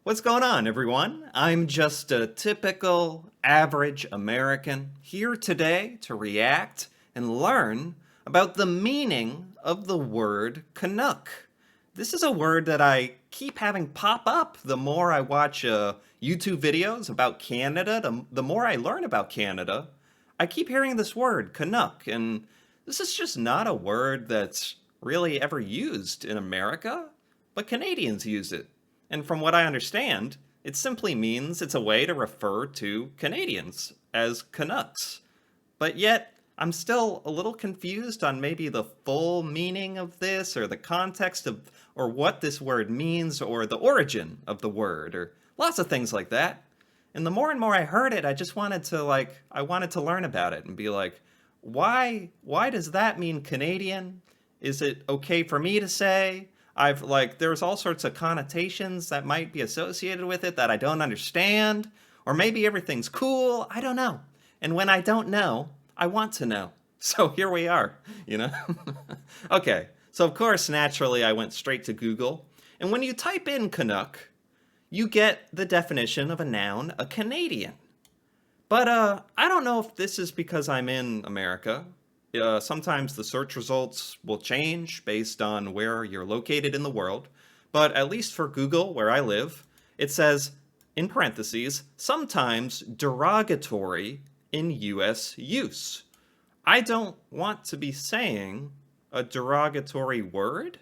What's going on, everyone? I'm just a typical average American here today to react and learn about the meaning of the word Canuck. This is a word that I keep having pop up the more I watch YouTube videos about Canada, the more I learn about Canada. I keep hearing this word, Canuck, and this is just not a word that's really ever used in America, but Canadians use it. And from what I understand, it simply means it's a way to refer to Canadians as Canucks. But yet, I'm still a little confused on maybe the full meaning of this or the context of or what this word means or the origin of the word or lots of things like that. And the more and more I heard it, I just wanted to I wanted to learn about it and be like, why does that mean Canadian? Is it okay for me to say? There's all sorts of connotations that might be associated with it that I don't understand, or maybe everything's cool, I don't know. And when I don't know, I want to know. So here we are, you know? Okay, so of course, naturally, I went straight to Google, and when you type in Canuck, you get the definition of a noun, a Canadian. But I don't know if this is because I'm in America. Sometimes the search results will change based on where you're located in the world. But at least for Google, where I live, it says, in parentheses, sometimes derogatory in US use. I don't want to be saying a derogatory word,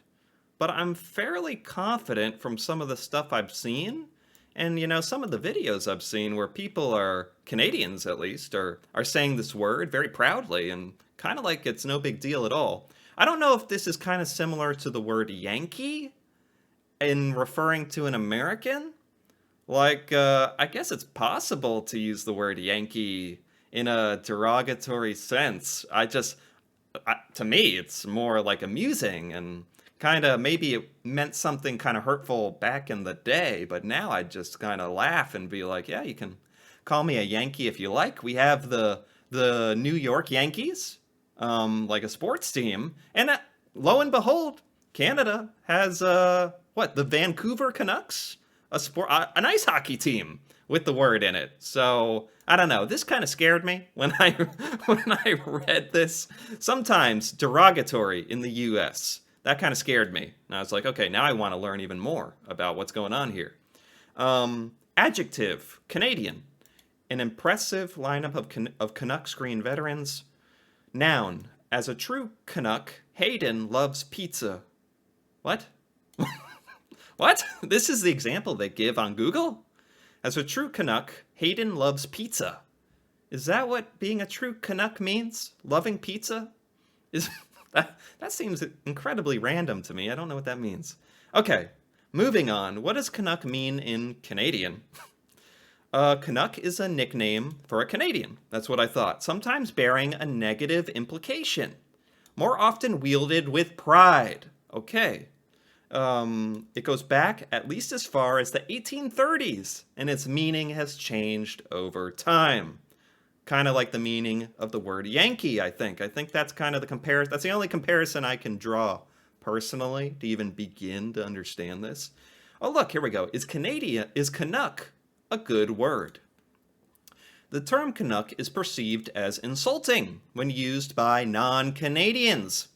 but I'm fairly confident from some of the stuff I've seen and, some of the videos I've seen where people are, Canadians at least, are saying this word very proudly and kind of like it's no big deal at all. I don't know if this is kind of similar to the word Yankee in referring to an American. I guess it's possible to use the word Yankee in a derogatory sense. To me, it's more like amusing and kind of maybe it meant something kind of hurtful back in the day, but now I just kind of laugh and be like, yeah, you can call me a Yankee if you like. We have the New York Yankees, like a sports team, and lo and behold, Canada has the Vancouver Canucks, an ice hockey team with the word in it. So I don't know. This kind of scared me when I when I read this. Sometimes derogatory in the U.S. That kind of scared me. And I was like, okay, now I want to learn even more about what's going on here. Adjective, Canadian. An impressive lineup of Canuck screen veterans. Noun, as a true Canuck, Hayden loves pizza. What? What? This is the example they give on Google? As a true Canuck, Hayden loves pizza. Is that what being a true Canuck means? Loving pizza? That seems incredibly random to me. I don't know what that means. Okay, moving on. What does Canuck mean in Canadian? Canuck is a nickname for a Canadian. That's what I thought. Sometimes bearing a negative implication. More often wielded with pride. Okay. It goes back at least as far as the 1830s, and its meaning has changed over time. Kind of like the meaning of the word Yankee, I think. I think that's kind of the comparison. That's the only comparison I can draw personally to even begin to understand this. Oh, look, here we go. Is Canuck a good word? The term Canuck is perceived as insulting when used by non-Canadians.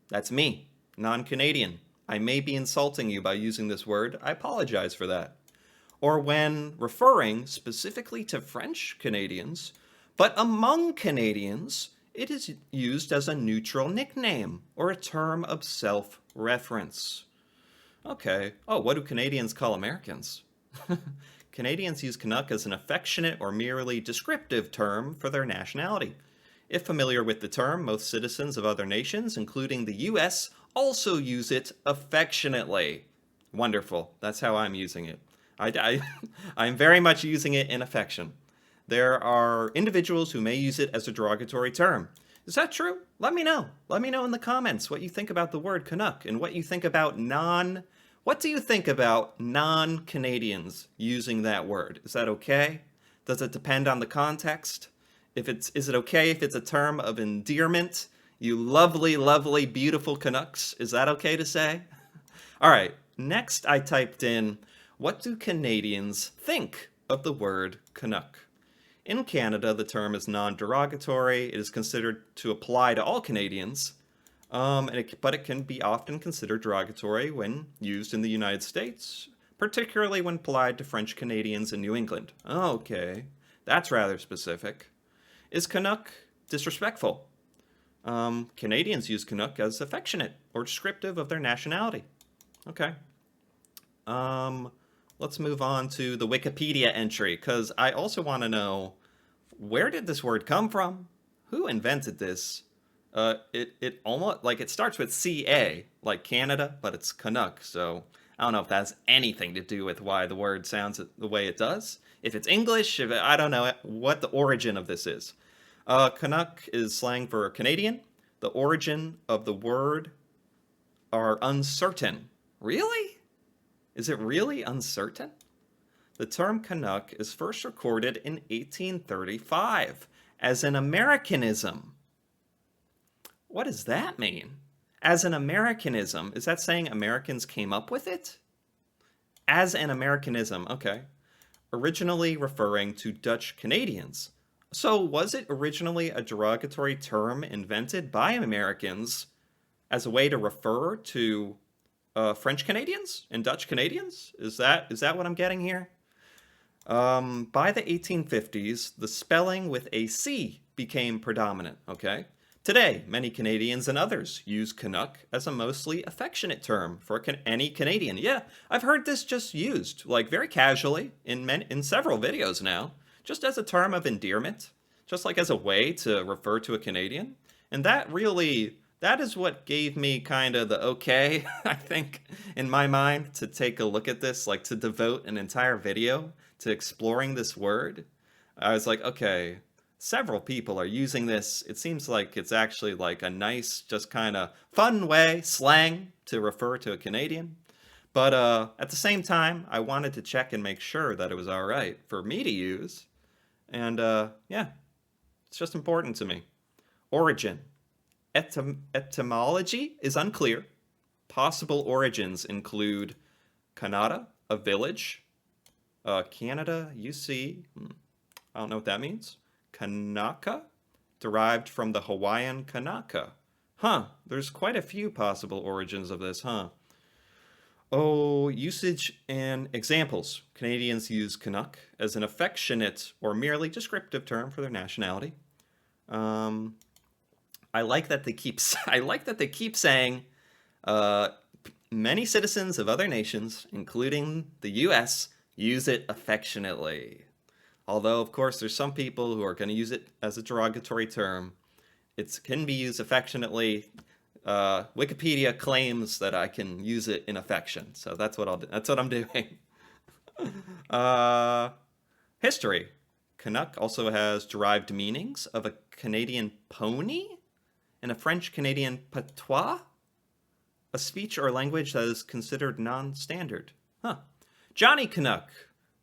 That's me, non-Canadian. I may be insulting you by using this word. I apologize for that. Or when referring specifically to French Canadians, but among Canadians, it is used as a neutral nickname or a term of self-reference. Okay. Oh, what do Canadians call Americans? Canadians use Canuck as an affectionate or merely descriptive term for their nationality. If familiar with the term, most citizens of other nations, including the U.S., also use it affectionately. Wonderful. That's how I'm using it. I'm very much using it in affection. There are individuals who may use it as a derogatory term. Is that true? Let me know. Let me know in the comments what you think about the word Canuck and what you think about what do you think about non-Canadians using that word? Is that okay? Does it depend on the context? Is it okay if it's a term of endearment? You lovely, lovely, beautiful Canucks. Is that okay to say? All right. Next, I typed in, What do Canadians think of the word Canuck? In Canada, the term is non-derogatory. It is considered to apply to all Canadians, but it can be often considered derogatory when used in the United States, particularly when applied to French Canadians in New England. Okay, that's rather specific. Is Canuck disrespectful? Canadians use Canuck as affectionate or descriptive of their nationality. Okay. Let's move on to the Wikipedia entry, because I also want to know, where did this word come from? Who invented this? It almost, like, it starts with CA, like Canada, but it's Canuck, so I don't know if that has anything to do with why the word sounds the way it does. If it's English, I don't know what the origin of this is. Canuck is slang for Canadian. The origin of the word are uncertain. Really? Is it really uncertain? The term Canuck is first recorded in 1835 as an Americanism. What does that mean? As an Americanism, is that saying Americans came up with it? As an Americanism, okay. Originally referring to Dutch Canadians. So was it originally a derogatory term invented by Americans as a way to refer to French Canadians and Dutch Canadians? Is that what I'm getting here? By the 1850s, the spelling with a C became predominant, okay? Today, many Canadians and others use Canuck as a mostly affectionate term for any Canadian. Yeah, I've heard this just used, like, very casually in several videos now, just as a term of endearment, just like as a way to refer to a Canadian. And that is what gave me kind of the okay, I think, in my mind, to take a look at this, like to devote an entire video to exploring this word. I was like, okay, several people are using this. It seems like it's actually like a nice, just kind of fun way, slang, to refer to a Canadian. But at the same time, I wanted to check and make sure that it was all right for me to use. And yeah, it's just important to me. Origin. Etymology is unclear. Possible origins include Canada, a village. Canada, UC, I don't know what that means. Kanaka, derived from the Hawaiian Kanaka. Huh, there's quite a few possible origins of this, huh? Oh, usage and examples. Canadians use Canuck as an affectionate or merely descriptive term for their nationality. I like that they keep saying many citizens of other nations, including the U.S., use it affectionately. Although, of course, there's some people who are going to use it as a derogatory term. It can be used affectionately. Wikipedia claims that I can use it in affection, so that's what I'll do. That's what I'm doing. History. Canuck also has derived meanings of a Canadian pony and a French-Canadian patois, a speech or language that is considered non-standard. Huh. Johnny Canuck.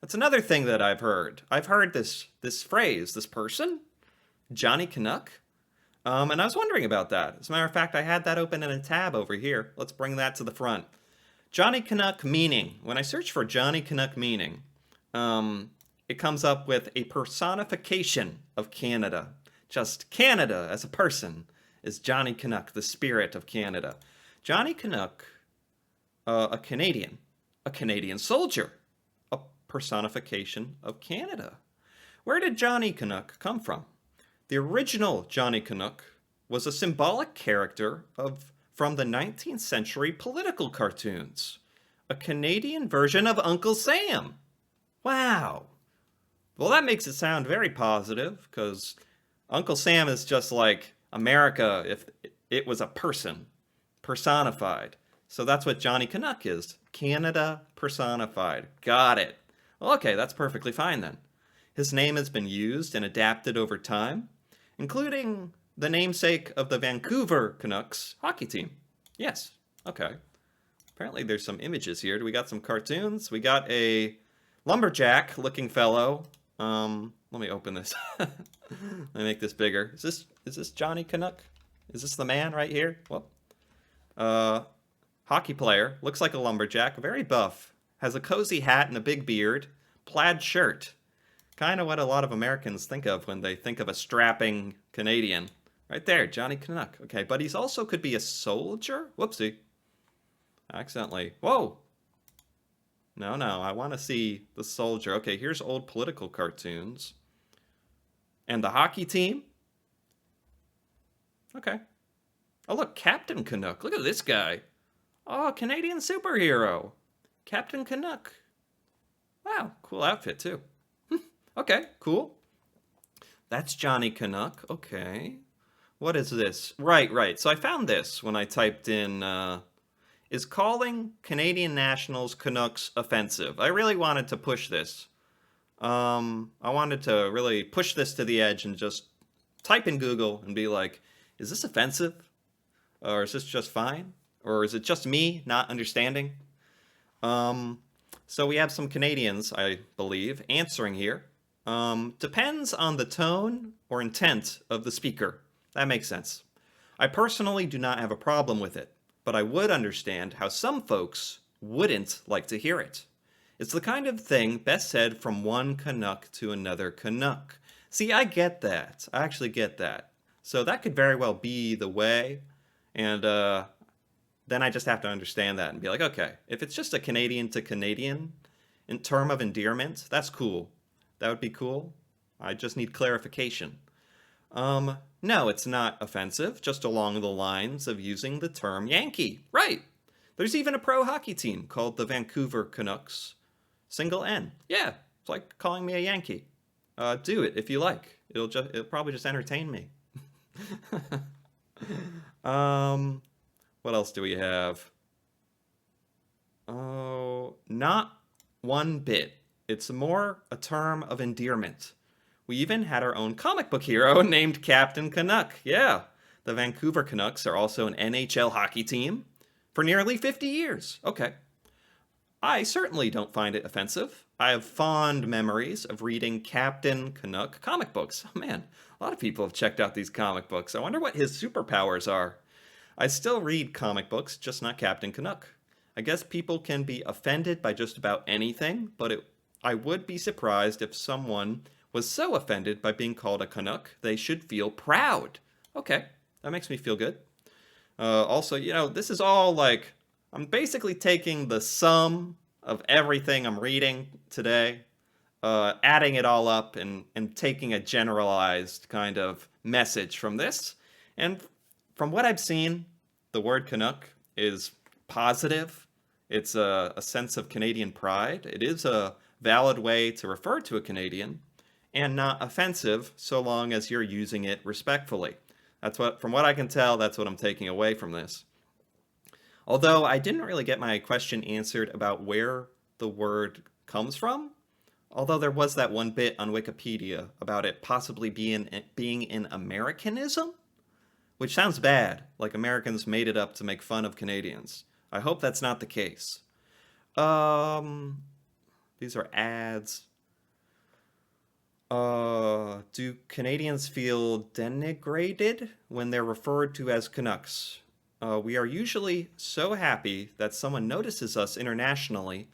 That's another thing that I've heard. I've heard this phrase, this person, Johnny Canuck. And I was wondering about that. As a matter of fact, I had that open in a tab over here. Let's bring that to the front. Johnny Canuck meaning. When I search for Johnny Canuck meaning, it comes up with a personification of Canada. Just Canada as a person is Johnny Canuck, the spirit of Canada. Johnny Canuck, a Canadian soldier, a personification of Canada. Where did Johnny Canuck come from? The original Johnny Canuck was a symbolic character from the 19th century political cartoons, a Canadian version of Uncle Sam. Wow. Well, that makes it sound very positive, because Uncle Sam is just like America if it was a person, personified. So that's what Johnny Canuck is. Canada personified. Got it. Well, okay, that's perfectly fine then. His name has been used and adapted over time, including the namesake of the Vancouver Canucks hockey team. Yes, okay. Apparently there's some images here. We got some cartoons. We got a lumberjack-looking fellow. Let me open this. Let me make this bigger. Is this Johnny Canuck? Is this the man right here? Well, hockey player. Looks like a lumberjack. Very buff. has a cozy hat and a big beard, plaid shirt. Kind of what a lot of Americans think of when they think of a strapping Canadian. Right there, Johnny Canuck. Okay, but he's also could be a soldier? Whoopsie. Accidentally. Whoa! No, I want to see the soldier. Okay, here's old political cartoons. And the hockey team? Okay. Oh, look, Captain Canuck. Look at this guy. Oh, Canadian superhero. Captain Canuck. Wow, cool outfit, too. Okay, cool. That's Johnny Canuck. Okay. What is this? Right. So I found this when I typed in, is calling Canadian nationals Canucks offensive? I really wanted to push this. I wanted to really push this to the edge and just type in Google and be like, is this offensive? Or is this just fine? Or is it just me not understanding? So we have some Canadians, I believe, answering here. Depends on the tone or intent of the speaker. That makes sense. I personally do not have a problem with it, but I would understand how some folks wouldn't like to hear it. It's the kind of thing best said from one Canuck to another Canuck. See, I get that. I actually get that. So that could very well be the way, and then I just have to understand that and be like, okay, if it's just a Canadian to Canadian in term of endearment, that's cool. That would be cool. I just need clarification. No, it's not offensive, just along the lines of using the term Yankee. Right. There's even a pro hockey team called the Vancouver Canucks. Single N. Yeah, it's like calling me a Yankee. Do it if you like. It'll probably just entertain me. What else do we have? Oh, not one bit. It's more a term of endearment. We even had our own comic book hero named Captain Canuck. Yeah, the Vancouver Canucks are also an NHL hockey team for nearly 50 years. Okay. I certainly don't find it offensive. I have fond memories of reading Captain Canuck comic books. Oh man, a lot of people have checked out these comic books. I wonder what his superpowers are. I still read comic books, just not Captain Canuck. I guess people can be offended by just about anything, but I would be surprised if someone was so offended by being called a Canuck, they should feel proud. Okay, that makes me feel good. Also, this is all like, I'm basically taking the sum of everything I'm reading today, adding it all up and taking a generalized kind of message from this. And from what I've seen, the word Canuck is positive. It's a sense of Canadian pride. It is a valid way to refer to a Canadian, and not offensive so long as you're using it respectfully. From what I can tell, that's what I'm taking away from this. Although I didn't really get my question answered about where the word comes from, although there was that one bit on Wikipedia about it possibly being an Americanism, which sounds bad, like Americans made it up to make fun of Canadians. I hope that's not the case. These are ads. Do Canadians feel denigrated when they're referred to as Canucks? We are usually so happy that someone notices us internationally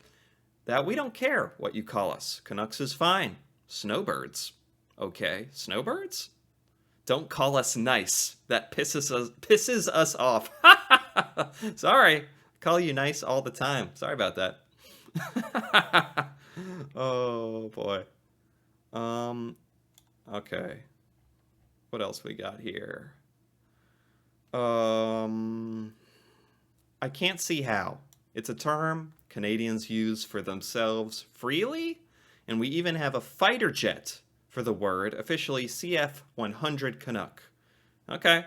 that we don't care what you call us. Canucks is fine. Snowbirds. Okay, snowbirds? Don't call us nice. That pisses us off. Sorry. Call you nice all the time. Sorry about that. Oh boy. Okay. What else we got here? I can't see how. It's a term Canadians use for themselves freely, and we even have a fighter jet for the word, officially CF-100 Canuck. Okay,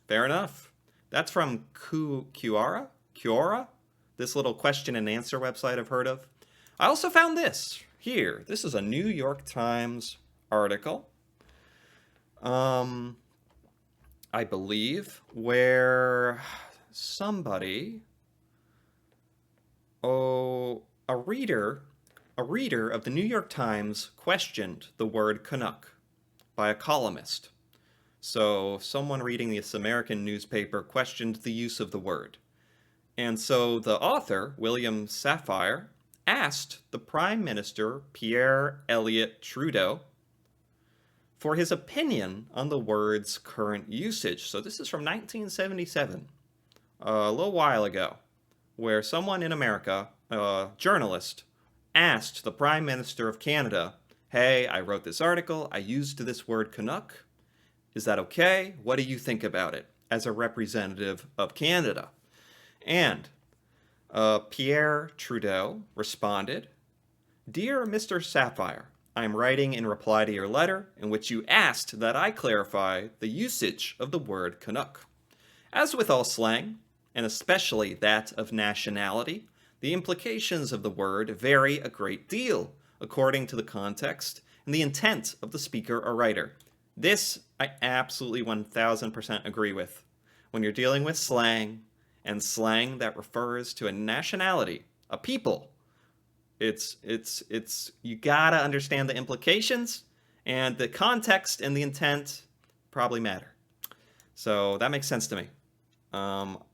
fair enough. That's from Quora, this little question and answer website I've heard of. I also found this here. This is a New York Times article, I believe, where somebody, a reader of the New York Times questioned the word Canuck by a columnist. So someone reading this American newspaper questioned the use of the word. And so the author, William Safire, asked the Prime Minister, Pierre Elliott Trudeau, for his opinion on the word's current usage. So this is from 1977, a little while ago, where someone in America, a journalist, asked the Prime Minister of Canada, hey, I wrote this article, I used this word Canuck. Is that okay? What do you think about it as a representative of Canada? And Pierre Trudeau responded, Dear Mr. Sapphire, I am writing in reply to your letter in which you asked that I clarify the usage of the word Canuck. As with all slang, and especially that of nationality, the implications of the word vary a great deal according to the context and the intent of the speaker or writer. This I absolutely 1000% agree with. When you're dealing with slang, and slang that refers to a nationality, a people, it's you gotta understand the implications, and the context and the intent probably matter. So that makes sense to me.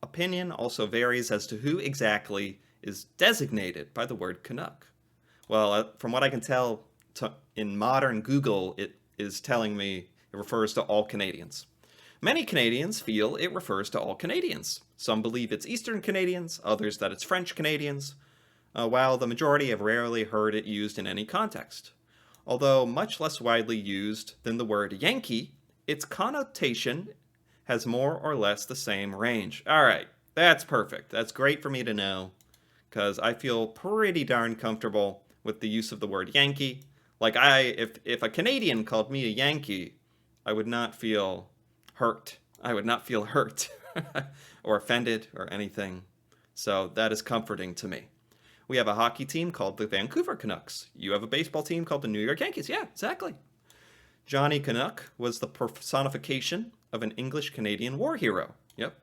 Opinion also varies as to who exactly is designated by the word Canuck. Well, from what I can tell, in modern Google, it is telling me it refers to all Canadians. Many Canadians feel it refers to all Canadians. Some believe it's Eastern Canadians, others that it's French Canadians, while the majority have rarely heard it used in any context. Although much less widely used than the word Yankee, its connotation has more or less the same range. All right, that's perfect. That's great for me to know, because I feel pretty darn comfortable with the use of the word Yankee. Like if a Canadian called me a Yankee, I would not feel hurt. I would not feel hurt or offended or anything. So that is comforting to me. We have a hockey team called the Vancouver Canucks. You have a baseball team called the New York Yankees. Yeah, exactly. Johnny Canuck was the personification of an English-Canadian war hero. Yep.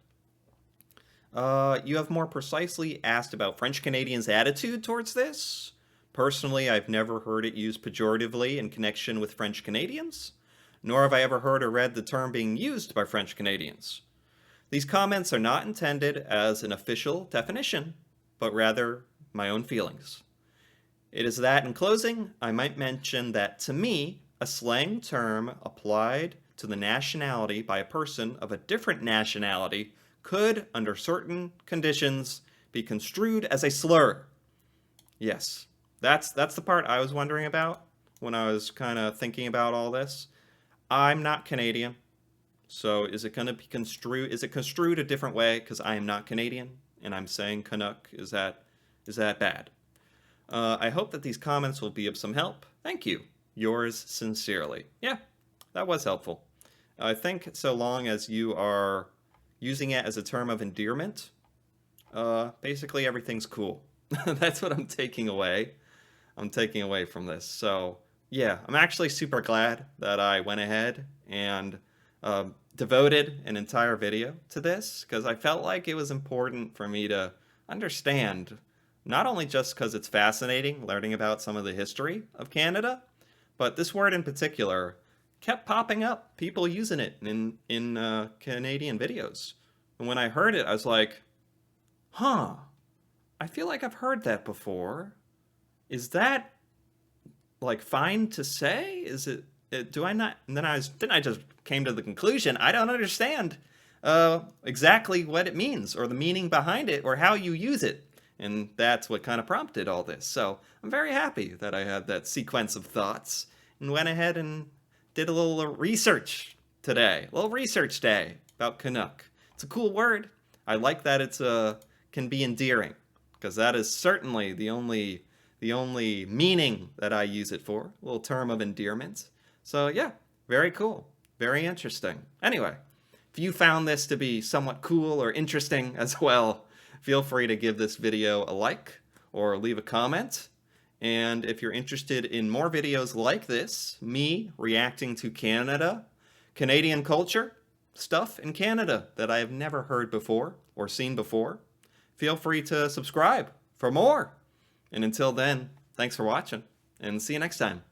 You have more precisely asked about French Canadians' attitude towards this. Personally, I've never heard it used pejoratively in connection with French Canadians, nor have I ever heard or read the term being used by French Canadians. These comments are not intended as an official definition, but rather my own feelings. It is that, in closing, I might mention that, to me, a slang term applied to the nationality by a person of a different nationality could, under certain conditions, be construed as a slur. Yes, that's the part I was wondering about when I was kind of thinking about all this. I'm not Canadian, so is it going to be construed? Is it construed a different way because I am not Canadian and I'm saying Canuck? Is that bad? I hope that these comments will be of some help. Thank you. Yours sincerely. Yeah, that was helpful. I think so long as you are using it as a term of endearment, basically everything's cool. That's what I'm taking away. I'm taking away from this. So yeah, I'm actually super glad that I went ahead and devoted an entire video to this, because I felt like it was important for me to understand, not only just because it's fascinating learning about some of the history of Canada, but this word in particular kept popping up, people using it in Canadian videos. And when I heard it, I was like, huh, I feel like I've heard that before. Is that like fine to say? Is it, do I not? And then I just came to the conclusion, I don't understand exactly what it means or the meaning behind it or how you use it. And that's what kind of prompted all this. So I'm very happy that I had that sequence of thoughts and went ahead and did a little research today, a little research day about Canuck. It's a cool word. I like that it's can be endearing, because that is certainly the only meaning that I use it for, a little term of endearment. So yeah, very cool, very interesting. Anyway, if you found this to be somewhat cool or interesting as well, feel free to give this video a like or leave a comment. And if you're interested in more videos like this, me reacting to Canadian culture, stuff in Canada that I have never heard before or seen before, feel free to subscribe for more. And until then, thanks for watching, and see you next time.